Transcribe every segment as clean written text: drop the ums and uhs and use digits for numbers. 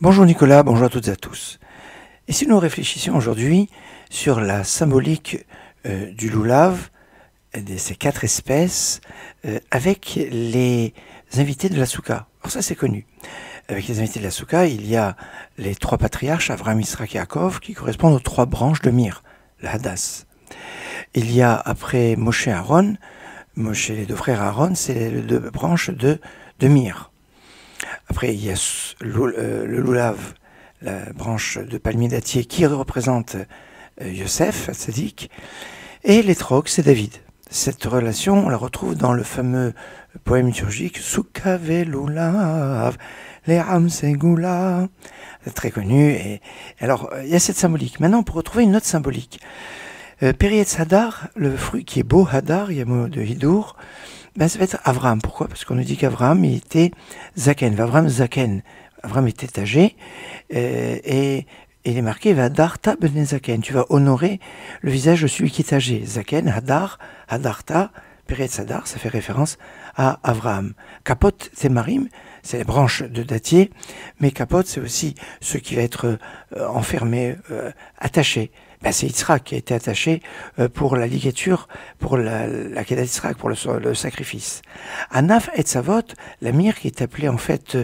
Bonjour Nicolas, bonjour à toutes et à tous. Et si nous réfléchissions aujourd'hui sur la symbolique du loulav, de ces 4 espèces, avec les invités de la Souka. Alors ça c'est connu. Avec les invités de la Souka, il y a les 3 patriarches, Avraham, Yitzhak et Yaakov, qui correspondent aux 3 branches de Mir, le Hadass. Il y a après Moshe et Aaron, Moshe, les 2 frères Aaron, c'est les 2 branches de Mir. Après, il y a le loulav, la branche de palmier dattier qui représente Yosef, Tzadik, et l'étrog, c'est David. Cette relation, on la retrouve dans le fameux poème liturgique Souka veloulav, le'am segula. C'est très connu. Et alors, il y a cette symbolique. Maintenant, on peut retrouver une autre symbolique. Perietz Hadar, le fruit qui est beau, Hadar, il y a un mot de Hidour, ben, ça va être Avraham. Pourquoi? Parce qu'on nous dit qu'Avraham, il était Zaken. Avraham Zaken. Avraham était âgé. Et il est marqué Vadarta ben Zaken. Tu vas honorer le visage de celui qui est âgé. Zaken, Hadar, Hadarta, Peretz Hadar, ça fait référence à Avraham. Kapot Temarim, c'est les branches de dattier. Mais Kapot, c'est aussi ce qui va être enfermé, attaché. Ben, c'est Yitzhak qui a été attaché pour la ligature, pour la Kedat Yitzhak, pour le sacrifice. Anaf et Tzavot, la myrrhe qui est appelée en fait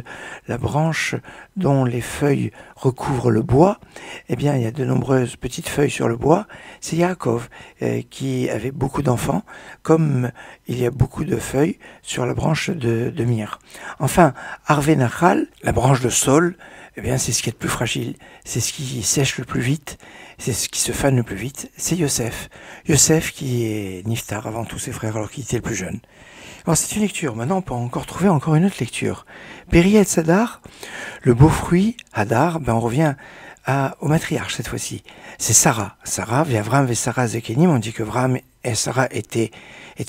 la branche dont les feuilles recouvrent le bois, eh bien il y a de nombreuses petites feuilles sur le bois. C'est Yaakov qui avait beaucoup d'enfants, comme il y a beaucoup de feuilles sur la branche de myrrhe. Enfin, Arvé Nachal, la branche de saule, eh bien c'est ce qui est le plus fragile, c'est ce qui sèche le plus vite, c'est ce qui se fane le plus vite, c'est Yosef. Yosef qui est Niftar avant tous ses frères alors qu'il était le plus jeune. Alors c'est une lecture, maintenant on peut encore trouver encore une autre lecture. Perietz Hadar, le beau fruit, Hadar, ben on revient au matriarche cette fois-ci. C'est Sarah. Sarah, Avram et Sarah Zekenim, on dit que Avram et Sarah étaient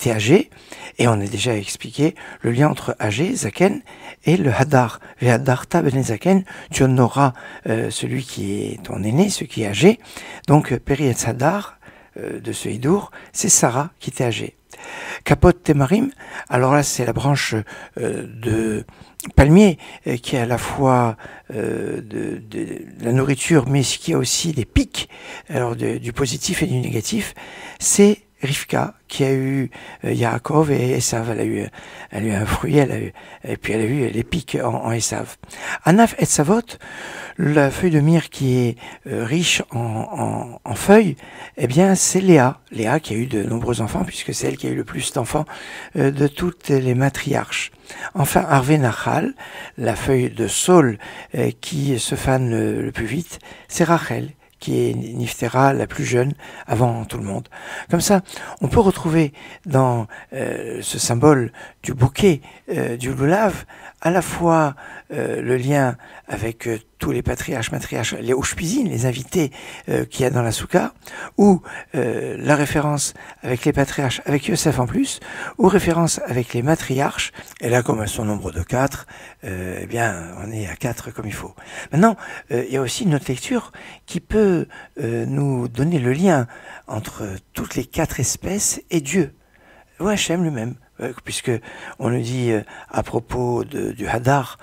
âgés, et on a déjà expliqué le lien entre âgé, Zaken, et le Hadar. Vehadarta ben Zaken, tu honoreras celui qui est ton aîné, celui qui est âgé. Donc Perietz Hadar, de ce Hidour, c'est Sarah qui était âgée. Kapot Temarim, alors là c'est la branche de palmier qui est à la fois de la nourriture mais qui a aussi des pics, alors du positif et du négatif, c'est Rivka qui a eu Yaakov et Esav, elle a eu un fruit, et puis elle a eu les pics en Esav. Anaf et Savot, la feuille de myrrhe qui est riche en feuilles, eh bien c'est Léa. Léa qui a eu de nombreux enfants, puisque c'est elle qui a eu le plus d'enfants de toutes les matriarches. Enfin, Arvé Nachal, la feuille de saule qui se fane le plus vite, c'est Rachel, qui est Niftera, la plus jeune, avant tout le monde. Comme ça, on peut retrouver dans ce symbole du bouquet, du loulav, à la fois le lien avec tous les patriarches, matriarches, les Ushpizin, les invités qu'il y a dans la Souka, ou la référence avec les patriarches, avec Yosef en plus, ou référence avec les matriarches, et là comme elles sont au nombre de 4, eh bien on est à 4 comme il faut. Maintenant, il y a aussi une autre lecture qui peut nous donner le lien entre toutes les 4 espèces et Dieu, ou Hachem lui-même. Puisque on nous dit à propos du Hadar,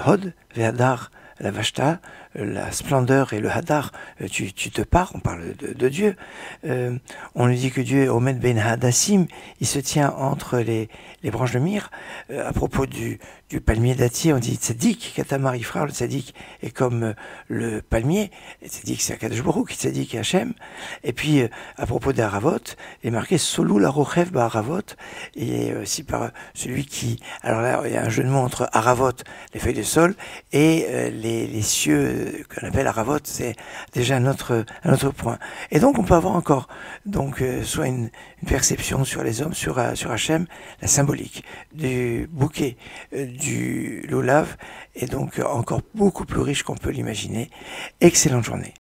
Hod, Hadar, la Vashta, la splendeur et le Hadar, tu te pars, on parle de Dieu. On nous dit que Dieu, Omed Ben Hadassim, il se tient entre les branches de myrrhe. À propos du palmier dattier, on dit Tzadik, Katamar Ifra, le Tzadik est comme le palmier, Tzadik c'est Akadosh Baruch Hu, Tzadik et Hachem. Et puis, à propos d'Aravot, il est marqué Solou la Rochev Ba'aravot, et aussi par celui qui... Alors là, il y a un jeu de mots entre Aravot, les feuilles de sol, et les cieux qu'on appelle Aravot, c'est déjà un autre point. Et donc, on peut avoir encore soit une perception sur les hommes, sur Hachem, la symbolique du bouquet, du loulav, est donc encore beaucoup plus riche qu'on peut l'imaginer. Excellente journée.